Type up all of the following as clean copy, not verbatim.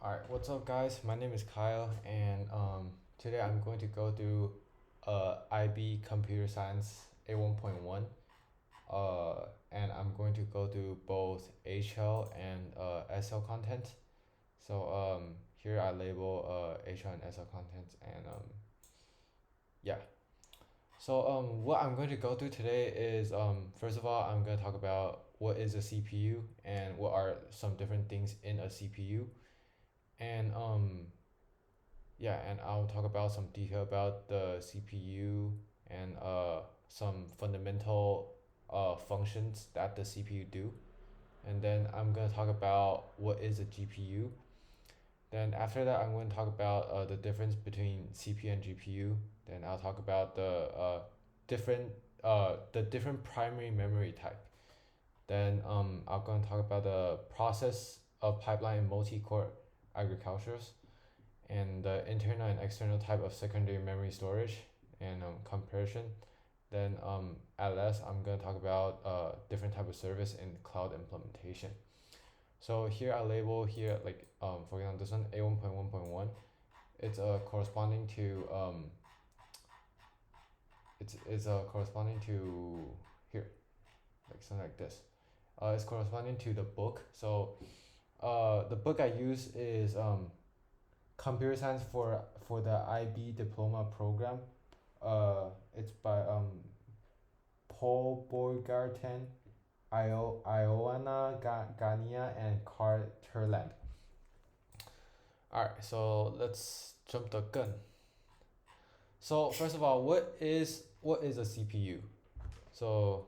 Alright, what's up guys? My name is Kyle and today I'm going to go through IB Computer Science A1.1 and I'm going to go through both HL and SL content. So here I label HL and SL content and yeah. So what I'm going to go through today is first of all I'm going to talk about what is a CPU and what are some different things in a CPU and yeah, and I'll talk about some detail about the CPU and some fundamental functions that the CPU do. And then I'm going to talk about what is a GPU. Then after that, I'm going to talk about the difference between CPU and GPU. Then I'll talk about different the different primary memory type. Then I'm going to talk about the process of pipeline in multi-core agricultures and the internal and external type of secondary memory storage and compression. Then at last, I'm going to talk about different type of service in cloud implementation. So here I label here like for example this one A1.1.1. It's corresponding to it's corresponding to here like something like this. It's corresponding to the book. So the book I use is computer science for the IB diploma program. It's by Paul Boygarten, Ioana Gania, and Carl Turland. Alright, so let's jump the gun. So first of all, what is a CPU? So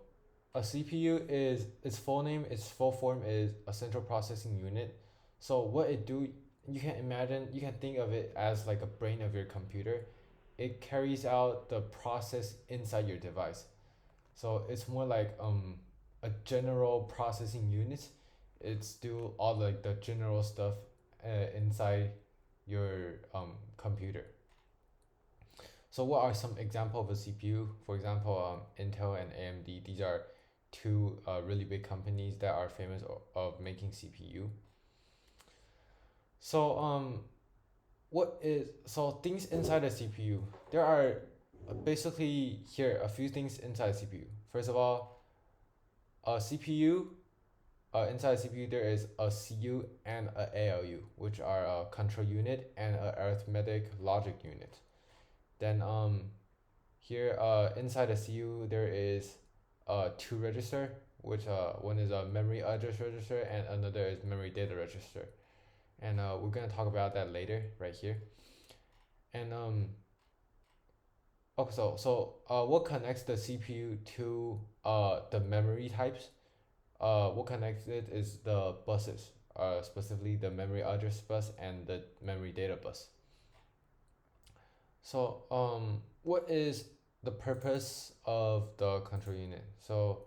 a CPU is its full form is a central processing unit. So what it do, you can think of it as like a brain of your computer. It carries out the process inside your device. So it's more like a general processing unit. It's do all like the general stuff inside your computer. So what are some example of a CPU? For example, Intel and AMD. These are two really big companies that are famous of making CPU. So things inside a CPU? There are basically here a few things inside a CPU. First of all, a CPU. Inside a CPU, there is a CU and a ALU, which are a control unit and a arithmetic logic unit. Then here inside the CU there is two register, which one is a memory address register and another is memory data register. And we're gonna talk about that later right here. And okay, what connects the CPU to the memory types? What connects it is the buses, specifically the memory address bus and the memory data bus. So what is the purpose of the control unit? So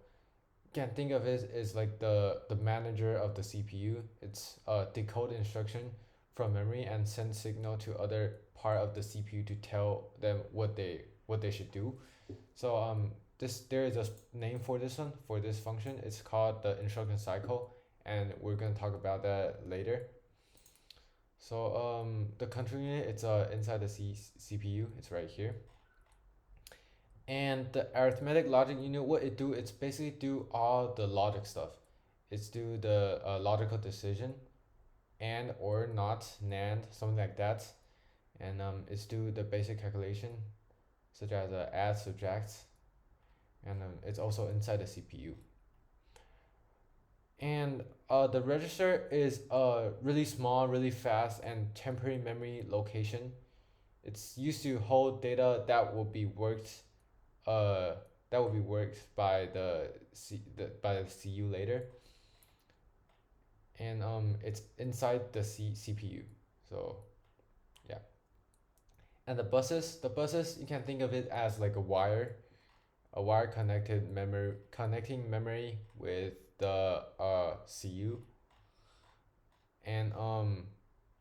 you can think of it as like the manager of the CPU. It's decode instruction from memory and send signal to other part of the CPU to tell them what they should do. So there is a name for this one for this function. It's called the instruction cycle, and we're gonna talk about that later. So the control unit it's inside the CPU. It's right here. And the arithmetic logic unit, what it do, it's basically do all the logic stuff. It's do the logical decision, and or not, NAND, something like that. And it's do the basic calculation, such as add, subtract, and it's also inside the CPU. And the register is really small, really fast, and temporary memory location. It's used to hold data that will be worked uh, by by the CU later, and it's inside the CPU. So yeah, and the buses you can think of it as like a wire connecting memory with the CU, and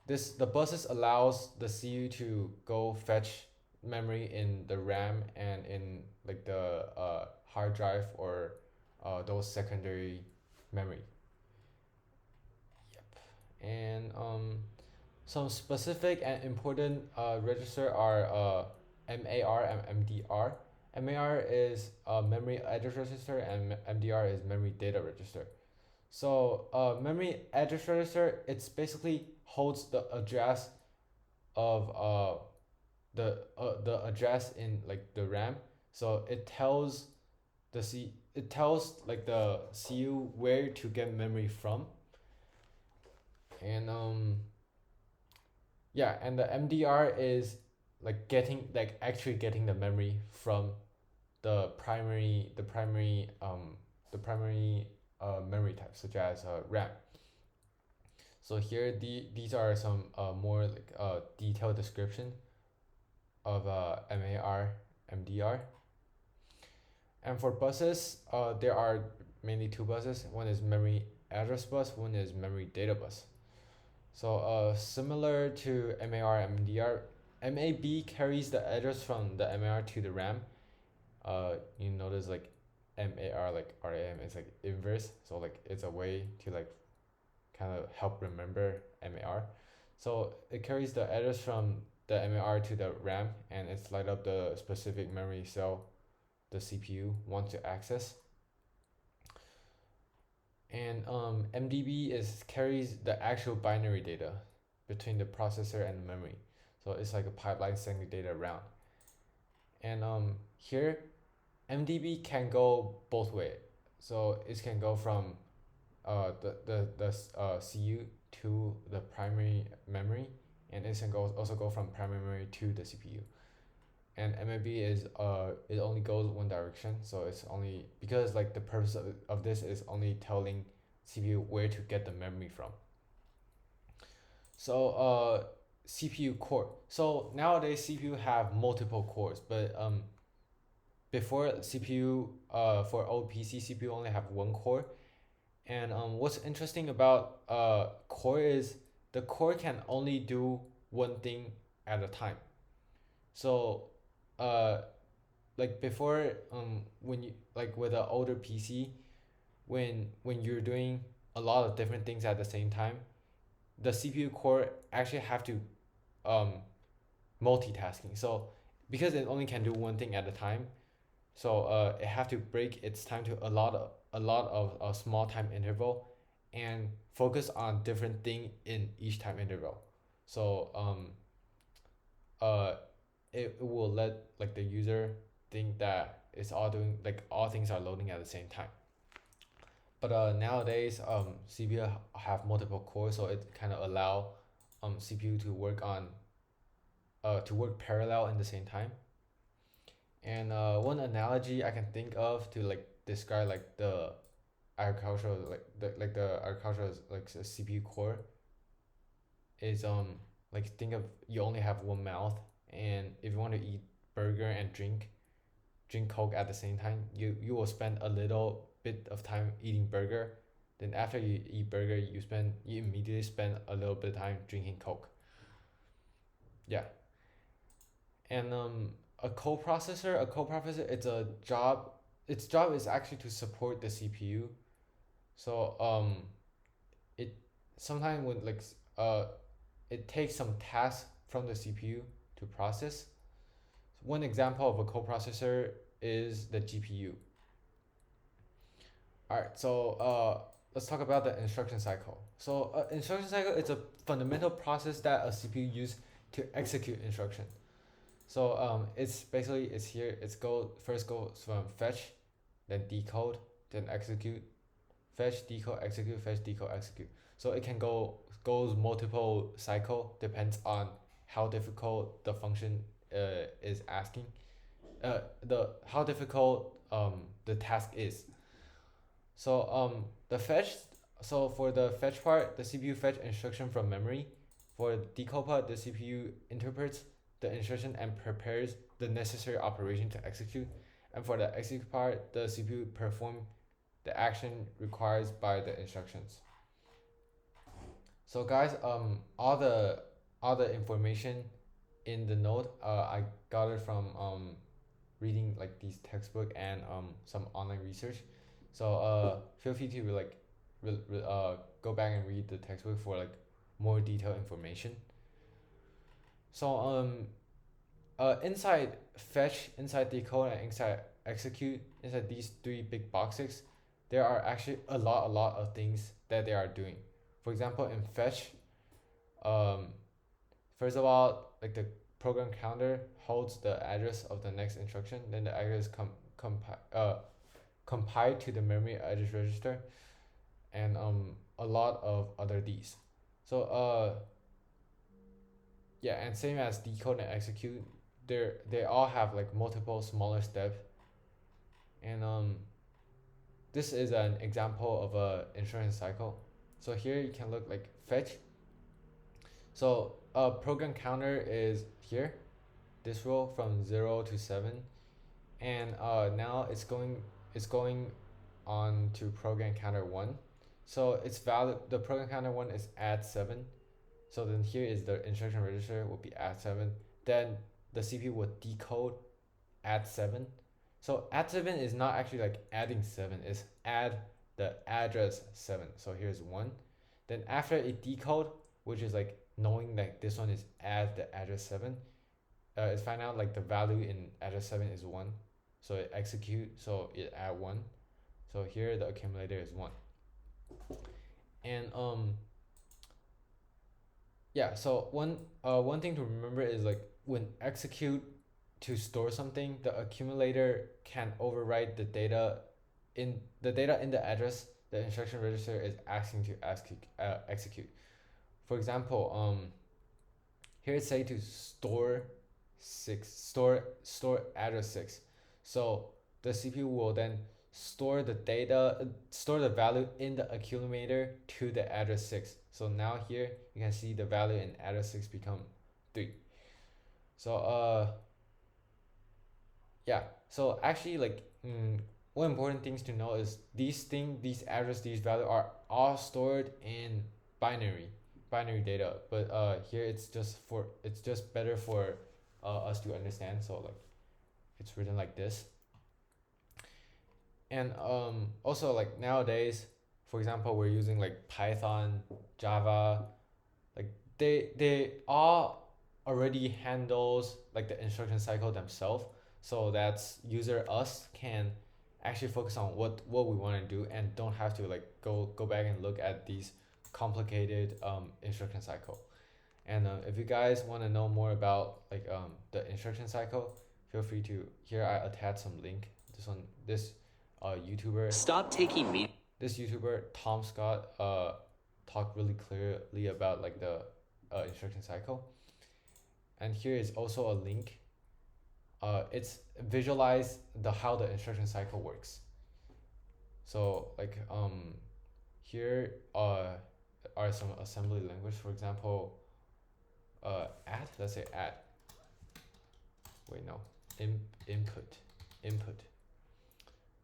the buses allows the CU to go fetch memory in the RAM and in like the hard drive or those secondary memory. Yep. And Some specific and important register are MAR and MDR. MAR is memory address register and MDR is memory data register. So memory address register, it's basically holds the address of the address in like the RAM. So it tells like the CU where to get memory from, and yeah, and the MDR is like actually getting the memory from the primary memory type, such as RAM. So here these are some more like detailed description of MAR, MDR. And for buses, there are mainly two buses. One is memory address bus, one is memory data bus. So similar to MAR, MDR, MAB carries the address from the MAR to the RAM. You notice like MAR like RAM is like inverse, so like it's a way to like kind of help remember MAR. So it carries the address from the MAR to the RAM, and it's light up the specific memory cell the CPU wants to access. And MDB is carries the actual binary data between the processor and the memory. So it's like a pipeline sending data around. And here MDB can go both way. So it can go from the CU to the primary memory, and it can also go from primary memory to the CPU. And MAB is it only goes one direction, so it's only because like the purpose of this is only telling CPU where to get the memory from. So CPU core. So nowadays CPU have multiple cores, but before CPU for old PC CPU only have one core. And what's interesting about core is the core can only do one thing at a time. So uh like before when you like with an older PC, when you're doing a lot of different things at the same time, the CPU core actually have to um multitasking. So because it only can do one thing at a time, so it have to break its time to a lot of a small time interval and focus on different thing in each time interval. So uh it will let like the user think that it's all doing like all things are loading at the same time. But nowadays CPU have multiple cores, so it kind of allow CPU to work parallel in the same time. And one analogy I can think of to like describe like the agricultural like the agricultural like CPU core is like think of you only have one mouth, and if you want to eat burger and drink coke at the same time, you will spend a little bit of time eating burger, then after you eat burger you immediately spend a little bit of time drinking coke. Yeah. And a coprocessor, its job is actually to support the CPU. So it sometimes when it takes some tasks from the CPU to process. One example of a coprocessor is the GPU. All right, so let's talk about the instruction cycle. So instruction cycle is a fundamental process that a CPU uses to execute instruction. So it's basically it's here. It's goes from fetch, then decode, then execute, fetch, decode, execute, fetch, decode, execute. So it can goes multiple cycle, depends on how difficult the function is asking. The how difficult the task is. So the fetch. So for the fetch part, the CPU fetch instruction from memory. For the decode part, the CPU interprets the instruction and prepares the necessary operation to execute. And for the execute part, the CPU perform the action required by the instructions. So guys, all the information in the note I got it from reading like these textbook and some online research. So feel free to go back and read the textbook for like more detailed information. So inside fetch, inside decode, and inside execute, inside these three big boxes, there are actually a lot of things that they are doing. For example, in fetch, um, first of all, like the program counter holds the address of the next instruction, then the address compiled to the memory address register, and a lot of other these. So yeah, and same as decode and execute, they all have like multiple smaller steps, and this is an example of a instruction cycle. So here you can look like fetch. So program counter is here, this row from 0 to 7, and now it's going on to program counter 1. So it's valid. The program counter 1 is add 7. So then here is the instruction register will be add 7. Then the CPU will decode add 7. So add 7 is not actually like adding 7, it's add the address 7. So here's 1. Then after it decode, which is like knowing that this one is add the address 7, it find out like the value in address 7 is 1. So it execute, so it add 1. So here the accumulator is 1. And yeah, so one thing to remember is like when execute to store something, the accumulator can overwrite the data in the address the instruction register is asking to execute. For example, here it's say to store address 6. So the CPU will then store the value in the accumulator to the address 6. So now here you can see the value in address 6 become 3. So yeah, so actually like one important things to know is these address, these value are all stored in binary data, but here it's just better for us to understand. So like it's written like this. And also like nowadays, for example, we're using like Python, Java, like they all already handles like the instruction cycle themselves, so that's user us can actually focus on what we want to do and don't have to like go back and look at these complicated instruction cycle. And if you guys want to know more about like the instruction cycle, feel free to, here I attach some link. This YouTuber, Stop taking me. this YouTuber Tom Scott talked really clearly about like the instruction cycle. And here is also a link. It's visualize the how the instruction cycle works. So like here are some assembly language. For example, add. Let's say add. Wait, no. Input. Input.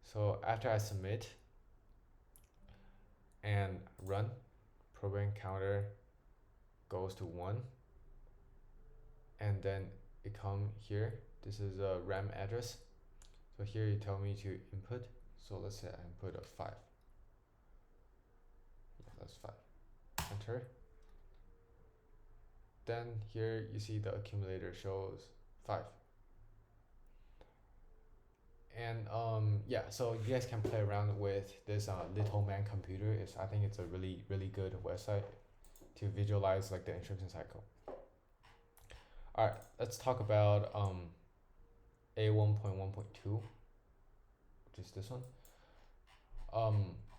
So after I submit and run, program counter goes to 1, and then it come here. This is a RAM address. So here you tell me to input. So let's say I input a 5. Yeah, that's 5. Enter. Then here you see the accumulator shows 5. And yeah, so you guys can play around with this Little Man Computer. I think it's a really good website to visualize like the instruction cycle. All right, let's talk about A1.1.2, which is this one.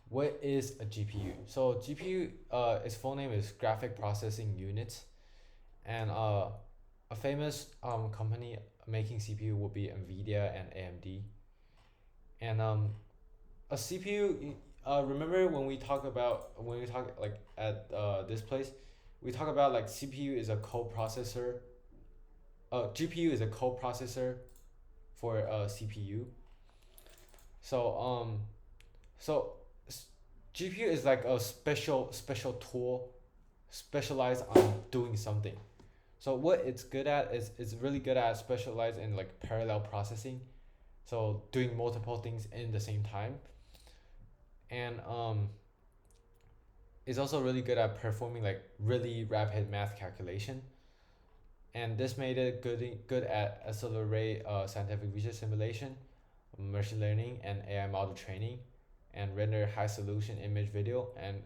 What is a GPU? So GPU, its full name is Graphic Processing Unit, and a famous company making CPU will be NVIDIA and AMD. And a CPU, remember when we talk like at this place, we talk about like CPU is a coprocessor. GPU is a coprocessor for CPU. So so GPU is like a special tool specialized on doing something. So what it's good at is it's really good at specialized in like parallel processing, so doing multiple things in the same time. And is also really good at performing like really rapid math calculation. and this made it good at accelerate scientific research simulation, machine learning, and AI model training, and render high solution image video and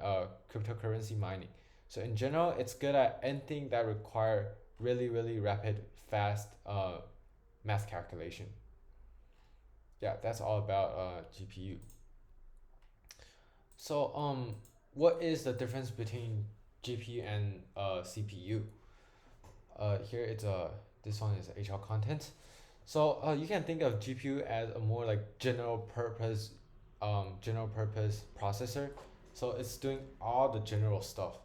cryptocurrency mining. So in general, it's good at anything that require really rapid, fast math calculation. Yeah, that's all about GPU. So what is the difference between GPU and CPU? Here it's this one is HR content. So you can think of GPU as a more like general purpose processor. So it's doing all the general stuff.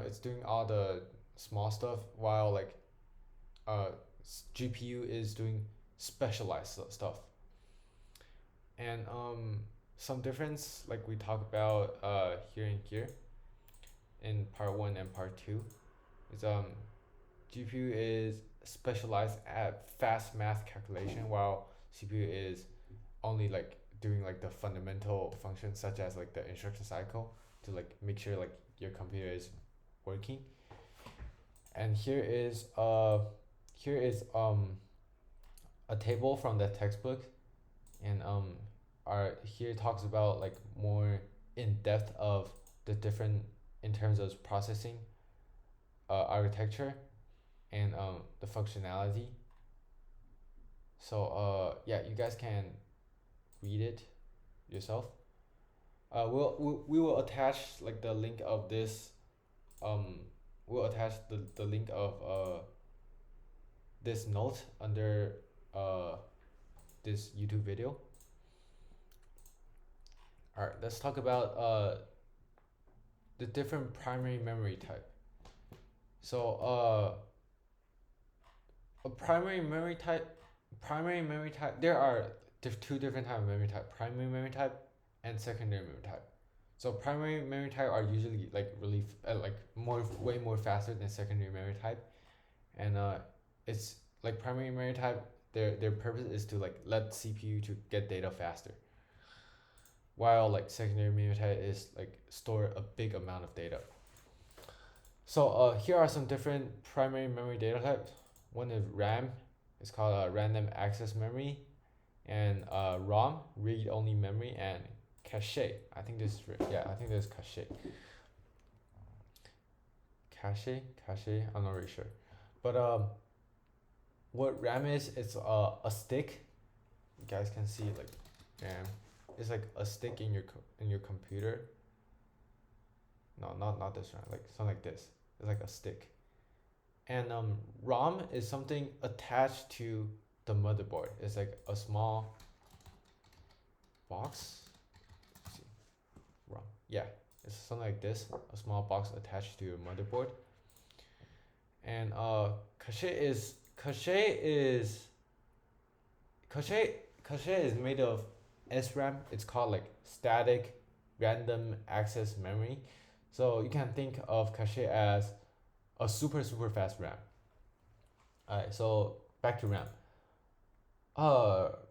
It's doing all the small stuff, while like uh, GPU is doing specialized stuff. And some difference like we talk about here and here in part one and part two is GPU is specialized at fast math calculation, while CPU is only like doing like the fundamental functions such as like the instruction cycle to like make sure like your computer is working. And here is a table from the textbook, and our here talks about like more in depth of the different in terms of processing architecture and the functionality. So yeah, you guys can read it yourself. We will attach like the link of this. Um, we'll attach the link of this note under this YouTube video. All right, let's talk about the different primary memory type. So a primary memory type. There are two different types of memory type: primary memory type and secondary memory type. So primary memory type are usually like really like way more faster than secondary memory type, and it's like primary memory type. Their purpose is to like let CPU to get data faster, while like secondary memory type is like store a big amount of data. So here are some different primary memory data types. One is RAM. It's called random access memory, and ROM, read only memory, and cache. I think this is cache. Cache. I'm not really sure, but what RAM is? It's a stick. You guys can see like RAM. It's like a stick in your computer. No, not this one. Like something like this. It's like a stick. And ROM is something attached to the motherboard. It's like a small box. Let's see, ROM. Yeah, it's something like this. A small box attached to your motherboard. And cache is made of SRAM. It's called like static random access memory. So you can think of cache as a super fast RAM. Alright, so back to RAM.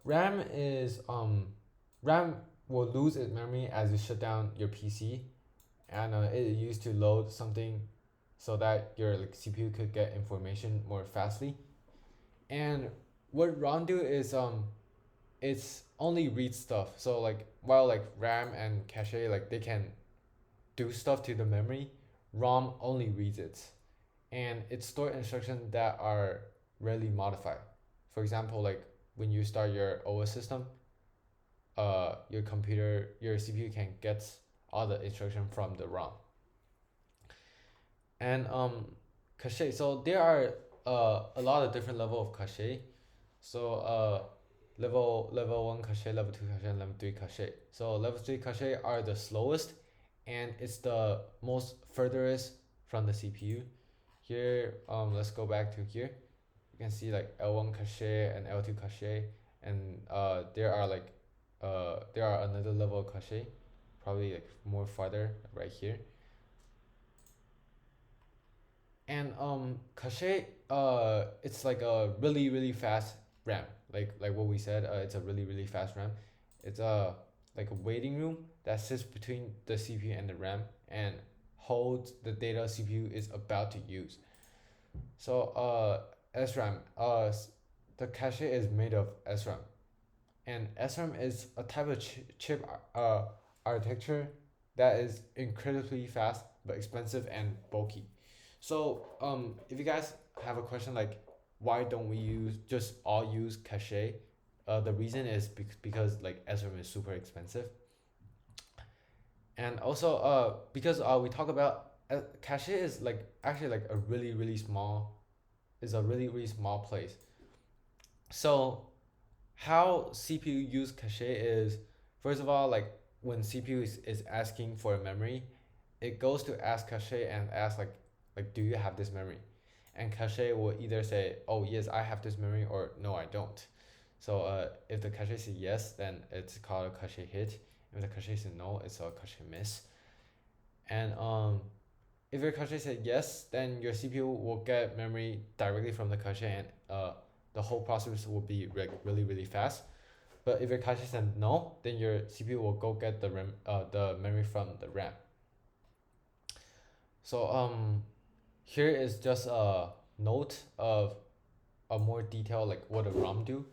RAM is RAM will lose its memory as you shut down your PC, and it is used to load something so that your like CPU could get information more fastly. And what ROM do is it's only read stuff. So like while like RAM and cache like they can do stuff to the memory, ROM only reads it, and it stores instructions that are rarely modified. For example, like when you start your OS system, your CPU can get all the instruction from the ROM. And cache. So there are a lot of different level of cache. So level one cache, level two cache, and level three cache. So level three cache are the slowest, and it's the most furthest from the CPU. Here, let's go back to here. You can see like L1 cache and L2 cache, and there are another level of cache, probably like more farther right here. And cache, it's like a really fast RAM. Like what we said, it's a really fast RAM. It's like a waiting room that sits between the CPU and the RAM and holds the data CPU is about to use. So SRAM, the cache is made of SRAM, and SRAM is a type of chip architecture that is incredibly fast but expensive and bulky. So if you guys have a question like why don't we use cache, the reason is because like SRAM is super expensive, and also because we talk about cache is like actually like a really small is a really small place. So how CPU use cache is, first of all, like when CPU is asking for a memory, it goes to ask cache and ask like do you have this memory, and cache will either say oh yes I have this memory or no I don't. So if the cache says yes, then it's called a cache hit. If the cache says no, it's a cache miss. And if your cache said yes, then your CPU will get memory directly from the cache, and the whole process will be really fast. But if your cache said no, then your CPU will go get the memory from the RAM. So here is just a note of a more detail like what a ROM do.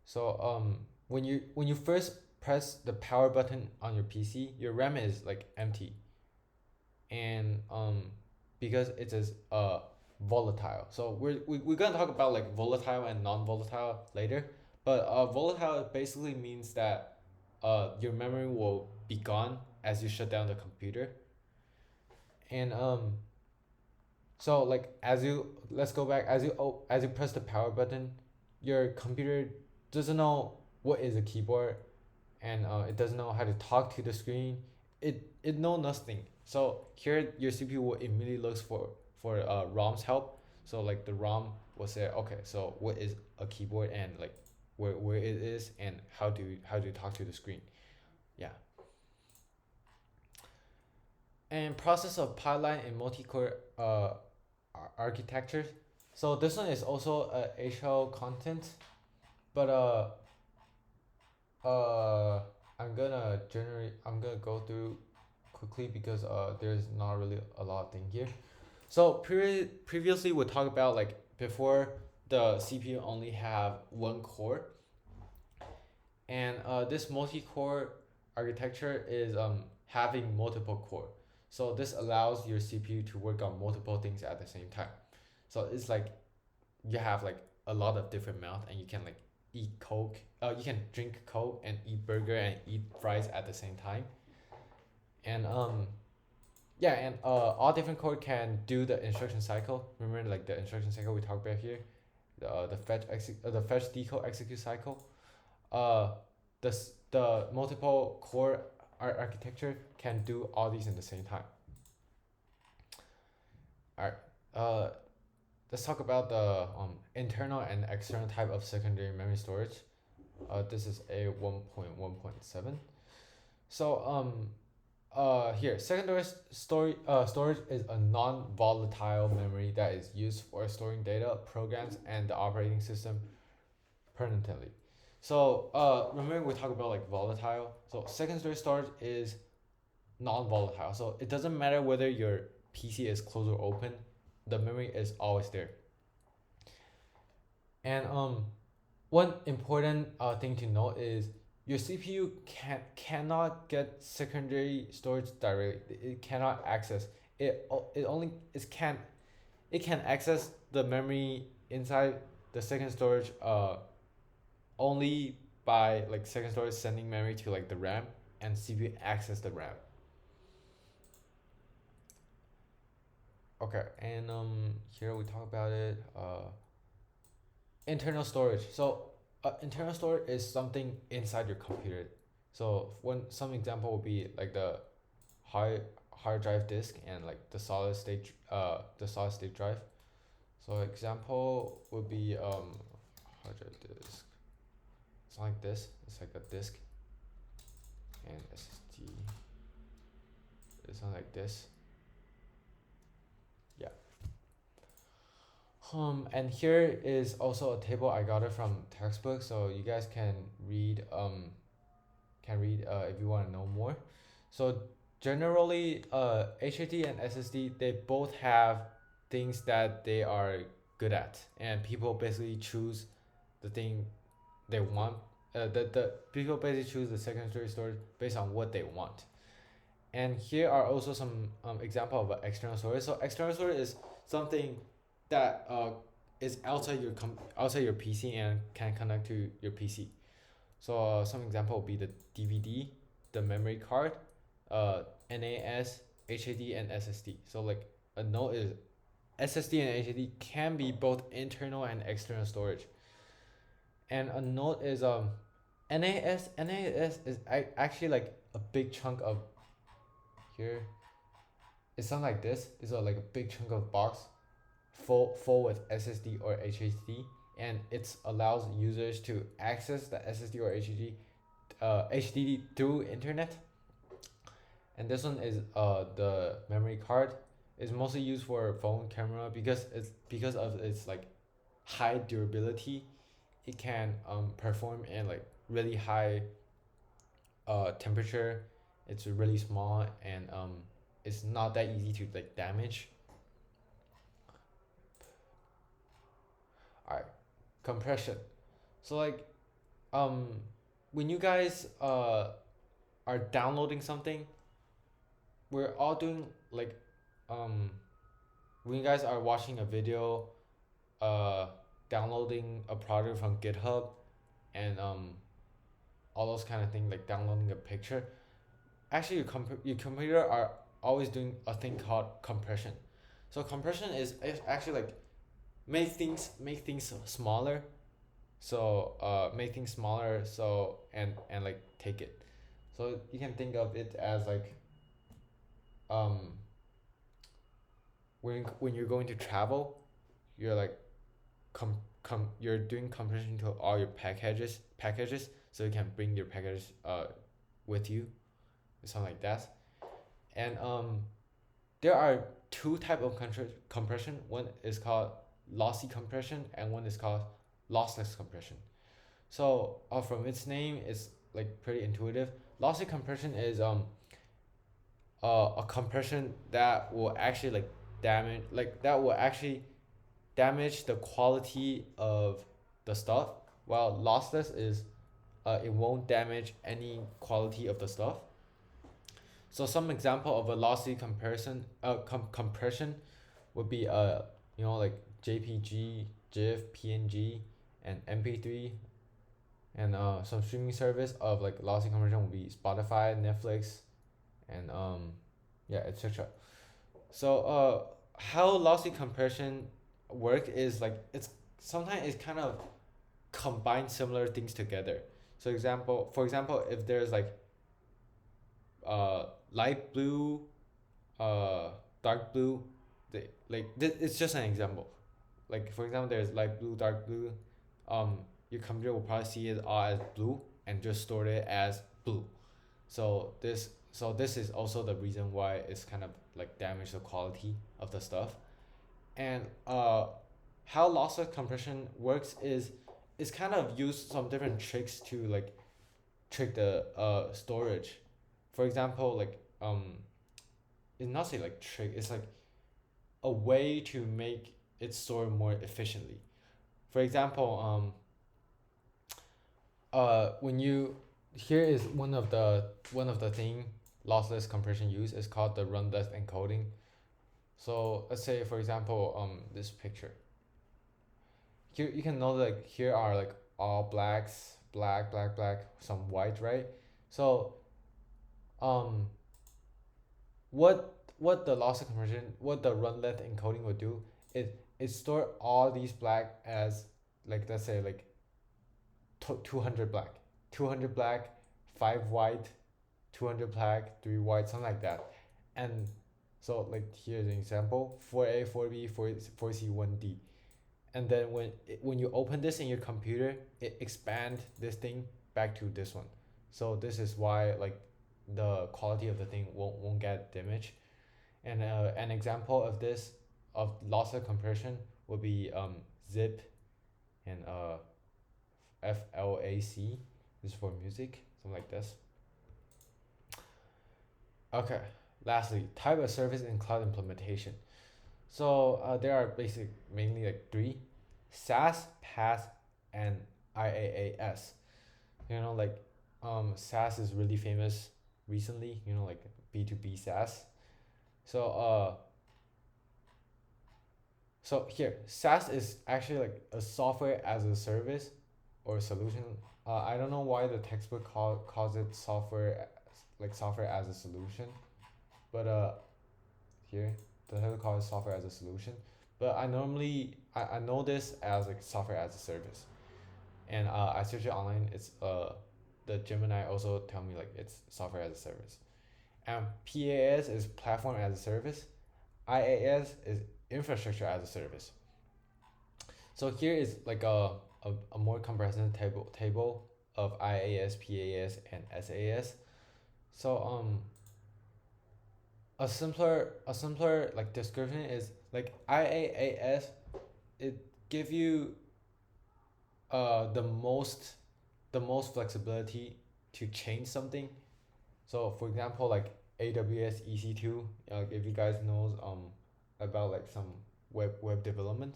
So when you first press the power button on your PC, your RAM is like empty, and because it is volatile. So we're gonna talk about like volatile and non-volatile later. But volatile basically means that your memory will be gone as you shut down the computer. And so like as you let's go back as you press the power button, your computer doesn't know what is a keyboard, and it doesn't know how to talk to the screen. It know nothing. So here your CPU will immediately looks for ROM's help. So like the ROM will say, okay, so what is a keyboard, and like where it is, and how do you talk to the screen. Yeah. And process of pipeline in multi-core architecture. So this one is also HL content, but uh I'm gonna go through quickly because there's not really a lot of thing here. So previously we talked about like before the CPU only have one core, and this multi-core architecture is having multiple core. So this allows your CPU to work on multiple things at the same time. So it's like you have like a lot of different mouth, and you can like eat coke, you can drink coke and eat burger and eat fries at the same time. And yeah, and all different code can do the instruction cycle. Remember like the instruction cycle we talked about here, the fetch decode execute cycle. uh the multiple core architecture can do all these in the same time. All right. Let's talk about the internal and external type of secondary memory storage. This is A1.1.7. So here secondary storage is a non-volatile memory that is used for storing data, programs, and the operating system permanently. So remember we talked about like volatile. So secondary storage is non-volatile. So it doesn't matter whether your PC is closed or open, the memory is always there. And one important thing to note is your CPU cannot get secondary storage directly. It cannot access it only it can access the memory inside the second storage only by like second storage sending memory to like the RAM, and CPU access the RAM. Okay, and here we talk about it. Internal storage. So internal storage is something inside your computer. So one some example would be like the hard hard drive disk, and like the solid state drive. So example would be hard drive disk. It's like this. It's like a disk, and SSD. It's not like this. Yeah. And here is also a table I got it from textbook, so you guys can read if you want to know more. So generally, HDD and SSD they both have things that they are good at, and people basically choose the thing they want. The people basically choose the secondary storage based on what they want. And here are also some example of external storage. So external storage is something that is outside your PC and can connect to your PC. So some example would be the DVD, the memory card, NAS, HAD, and SSD. So like a node is SSD and HAD can be both internal and external storage. And a node is NAS is actually like a big chunk of here. It's something like this. It's like a big chunk of box full with SSD or HDD, and it allows users to access the SSD or HDD through internet. And this one is the memory card. It's mostly used for phone camera because of its like high durability. It can perform in like really high temperature. It's really small, and it's not that easy to like damage. All right, compression. So like um when you guys are downloading something, we're all doing like um when you guys are watching a video, uh downloading a project from GitHub, and all those kind of things, like downloading a picture. Actually, your computer are always doing a thing called compression. So compression is actually like make things smaller. So make things smaller, so and like take it. So you can think of it as like um when you're going to travel, you're like you're doing compression to all your packages, so you can bring your packages with you, something like that. And there are two type of compression. One is called lossy compression, and one is called lossless compression. So from its name, it's like pretty intuitive. Lossy compression is a compression that will actually like damage the quality of the stuff, while lossless is it won't damage any quality of the stuff. So some example of a lossy compression would be like JPG, GIF, PNG, and MP3. And some streaming service of like lossy compression would be Spotify, Netflix, and yeah, etc. So how lossy compression work is like it's sometimes it kind of combine similar things together. So for example, if there's like light blue, uh dark blue, it's just an example. Like for example, there's light blue, dark blue. Your computer will probably see it all as blue and just store it as blue. So this is also the reason why it's kind of like damage the quality of the stuff. And how lossless compression works is it's kind of use some different tricks to like trick the storage. For example, like it's not say like trick, it's like a way to make it store more efficiently. For example, when you here is one of the thing lossless compression use is called the run less encoding. So let's say for example this picture. Here you can know like here are like all blacks, black, black, black, some white, right? So um what the lossless compression, what the run length encoding would do is it store all these black as like let's say like 200 black, 200 black, 5 white, 200 black, 3 white, something like that. And so like here's an example: 4A, 4B, 4C, 1D. And then when you open this in your computer, it expand this thing back to this one. So this is why like the quality of the thing won't get damaged. And an example of this of lossless compression would be zip and FLAC. This is for music, something like this. Okay. Lastly, type of service in cloud implementation. So there are mainly like three: SaaS, PaaS, and IaaS. Like SaaS is really famous recently. Like B2B SaaS. So so here, SaaS is actually like a software as a service or solution. I don't know why the textbook calls it software as a solution, but here the textbook calls it software as a solution. But I know this as like software as a service, and I search it online. It's the Gemini also tell me like it's software as a service, and PaaS is platform as a service. IaaS is infrastructure as a service. So here is like a more comprehensive table of IaaS, PaaS, and SaaS. So a simpler like description is like IaaS. It give you the most flexibility to change something. So for example, like AWS EC2. If you guys knows about like some web development,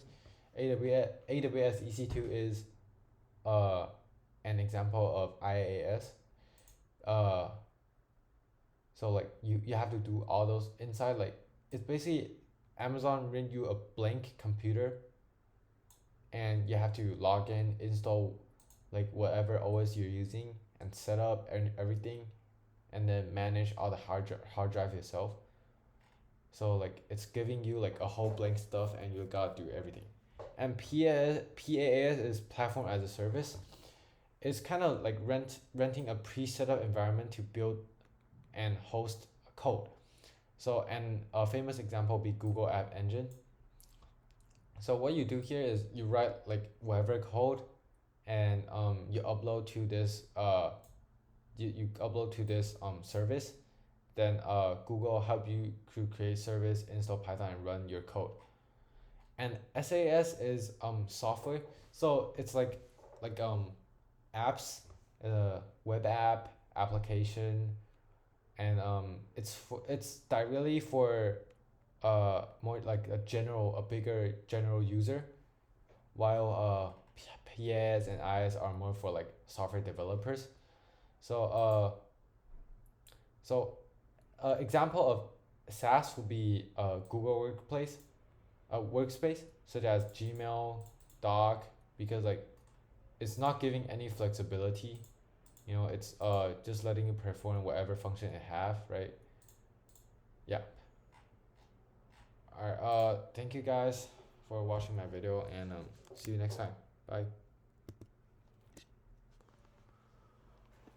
AWS EC2 is uh an example of IaaS. Uh, so like you have to do all those inside. Like it's basically Amazon rent you a blank computer, and you have to log in, install like whatever OS you're using, and set up and everything, and then manage all the hard drive yourself. So like it's giving you like a whole blank stuff, and you gotta do everything. And PaaS is platform as a service. It's kind of like renting a pre-set up environment to build and host code. So and a famous example would be Google App Engine. So what you do here is you write like whatever code, and you upload to this you upload to this service. Then Google help you to create service, install Python, and run your code. And SaaS is software. So it's like apps, web app, application, and it's directly for more like a bigger general user, while PS and IS are more for like software developers. So example of SaaS would be Google Workspace, such as Gmail, Doc, because like it's not giving any flexibility. It's just letting you perform whatever function it have, right? Yeah. All right. Thank you guys for watching my video, and see you next time. Bye.